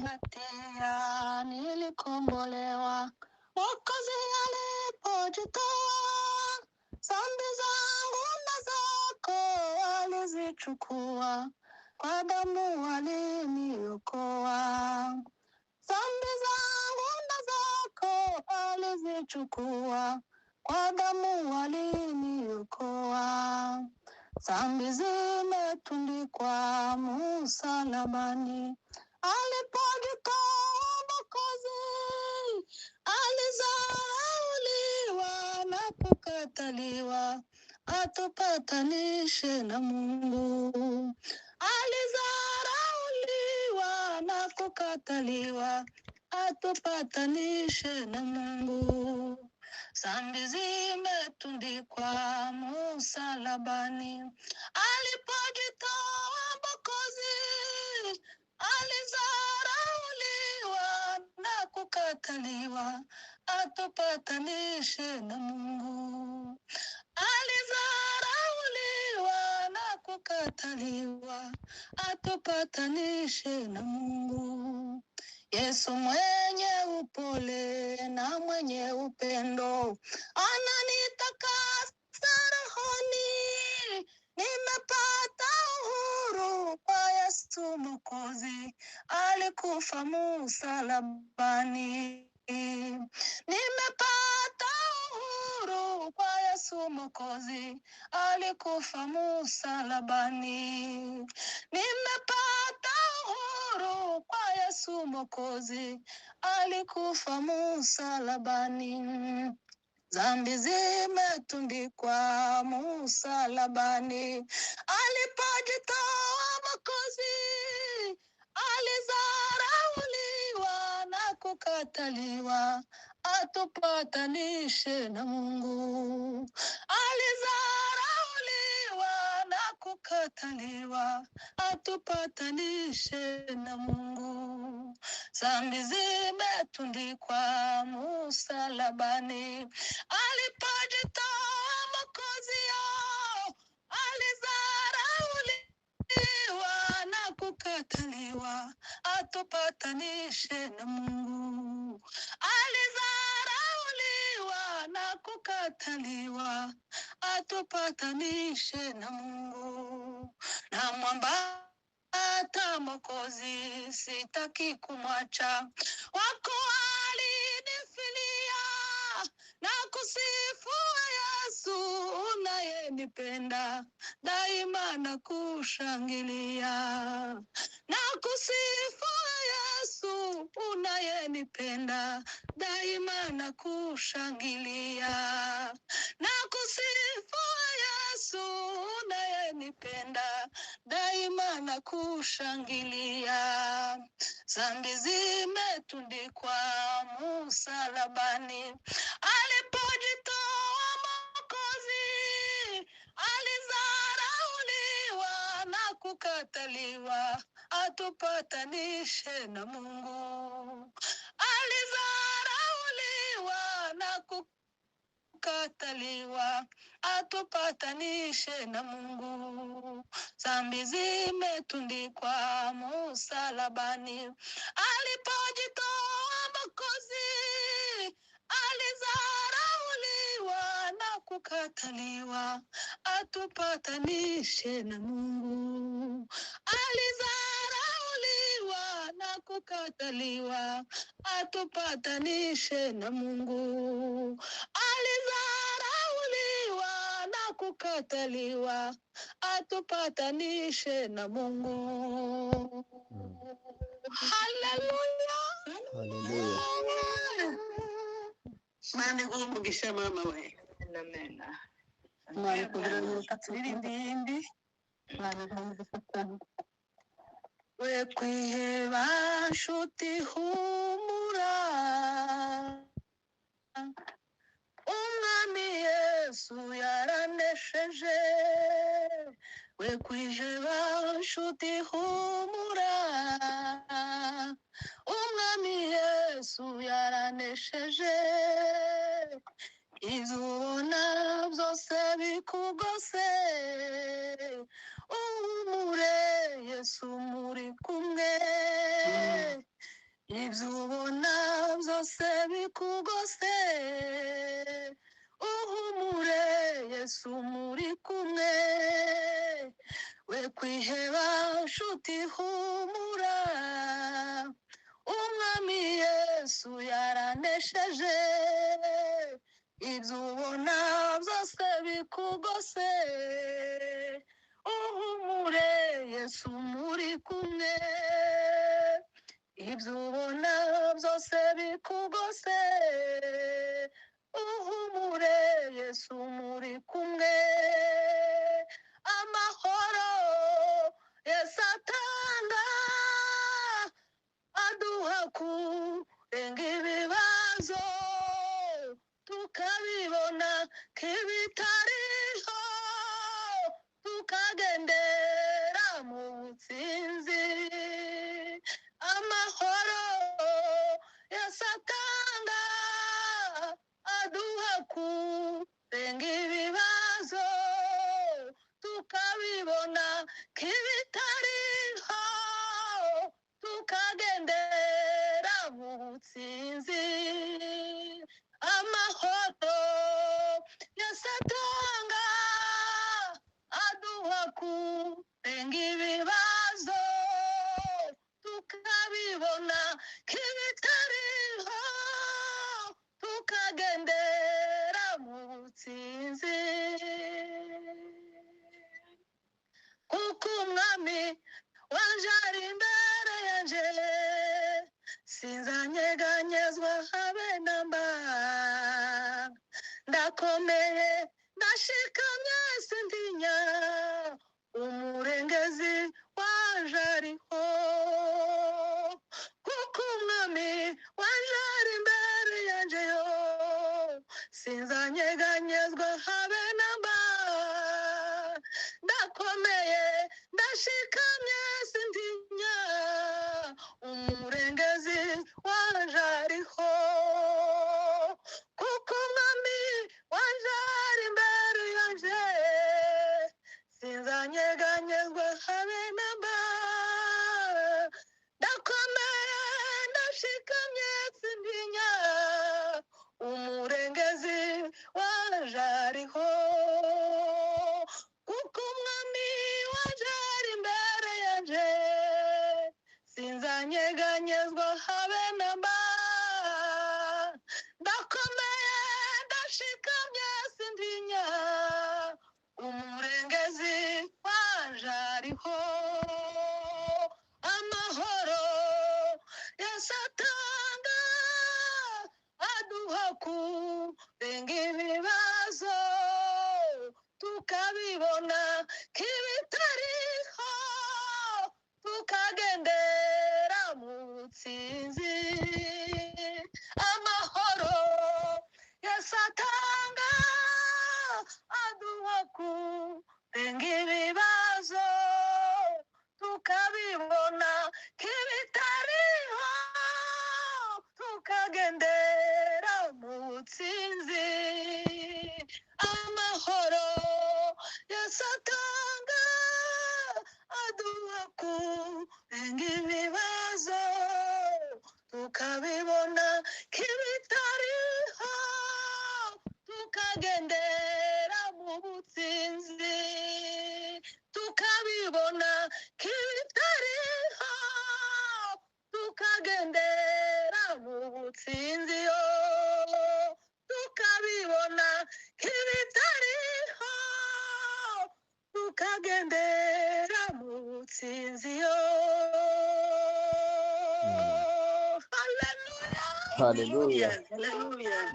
Hatia nilikombolewa, Mwokozi alipojitoa, dhambi zangu na zako alizichukua, kwa damu aliniokoa. Dhambi zangu na zako alizichukua, kwa damu aliniokoa. Dhambi zimetundikwa msalabani, alipojitoa Mwokozi, alizauliwa na kukataliwa, atupatanishe na Mungu. Alizarauliwa na kukataliwa, atupatanishe na Mungu. Dhambi zimetundikwa msalabani, alipojitoa Mwokozi, alizarauliwa na kukataliwa, atupatanishe na Mungu. Alizarauliwa na kukataliwa, atupatanishe na Mungu. Yesu mwenye upole na mwenye upendo, ananitakasa rohoni. Nimepata uhuru kwa Yesu Mwokozi, alikufa msalabani. Nimepata uhuru kwa Yesu Mwokozi, alikufa msalabani. Nimepata uhuru kwa Yesu Mwokozi, alikufa msalabani. Dhambi zimetundikwa msalabani, alipojitoa Mwokozi, alizarauliwa na kukataliwa, atupatanishe na Mungu. Alizarauliwa na kukataliwa, atupatanishe na Mungu. Dhambi zimetundikwa msalabani, alipojitoa Mwokozi, alizarauliwa na kukataliwa, atupatanishe na Mungu. Alizarauliwa na kukataliwa, atupatanishe na Mungu. Namwambata Mwokozi, sitaki kumwacha, wako alinifilia, na kusifu Yesu unayenipenda, daima na kushangilia. Na kusifu Yesu unayenipenda, daima na kushangilia. Na kusifu Yesu unayenipenda, daima na kushangilia. Dhambi zimetundikwa msalabani, alipojitoa Mwokozi, alizarauliwa na kukataliwa, atupatanishe na Mungu. Alizarauliwa na kukataliwa, atupatanishe na Mungu. Dhambi zimetundikwa msalabani, alipojitoa Mwokozi, alizarauliwa na kukataliwa, atupatanishe na Mungu. Alizarauliwa na kukataliwa, atupatanishe na Mungu. Alizarauliwa na kukataliwa, atupatanishe na Mungu. Haleluya. Haleluya. Mani umugisha mama we. Amen. Mani kugira katsirindi. Mani umugisha. We kwiheba nshuti humura, Umwami Yesu yaranesheje. We kwiheba nshuti humura, Umwami Yesu yaranesheje. Izubona byose bikugose, uhumure kwiheba nshuti humura, umwami Yesu yaranesheje, ibyo ubona byose bikugose, uhumure Yesu muri kumwe, ibyo ubona byose bikugose, uhumure Yesu muri kumwe, amahoro Yesu atanga aduha kurenga ibibazo, tukabibona k'ibitariho, tukagendera mu butsinzi, amahoro Yesu atanga aduha kurenga ibibazo, tukabibona k'ibitariho, tukagendera mu butsinzi, amahoro Yesu atanga aduha kurenga ibibazo, tukabibona k'ibitariho, tukagendera mu butsinzi, kuko umwami wanje ari imbere yanje, sinzanyeganyezwa habe namba, ndakomeye ndashikamye sindinya, umurengezi wanje ariho, kuko umwami wanje ari imbere yanje yo, sinzanyeganyezwa habe namba, ndakomeye ndashikamye sindinya, umurengezi wanje ariho, kuko umwami wanje ari imbere yanje, sinzanyeganyezwa habe namba, ndakomeye ndashikamye sindinya, umurengezi wanje ariho, kuko umwami wanje ari imbere yanje, sinzanyeganyezwa habe namba, ndakomeye ndashikamye sindinya, umurengezi wanje ariho, amahoro Yesu atanga aduha kurenga ibibazo, tukabibona k'ibitariho, tukagendera mu butsinzi, amahoro Yesu atanga aduha kurenga ibibazo, tukabibona k'ibitariho, tukagendera mu butsinzi, amahoro Yesu atanga aduha kurenga ibibazo, tukabibona k'ibitariho, tukagendera mu butsinzi, tukabibona k'ibitariho, tukagendera mu butsinzi yo, tukabibona k'ibitariho, tukagendera mu butsinzi yo. Hallelujah. Hallelujah.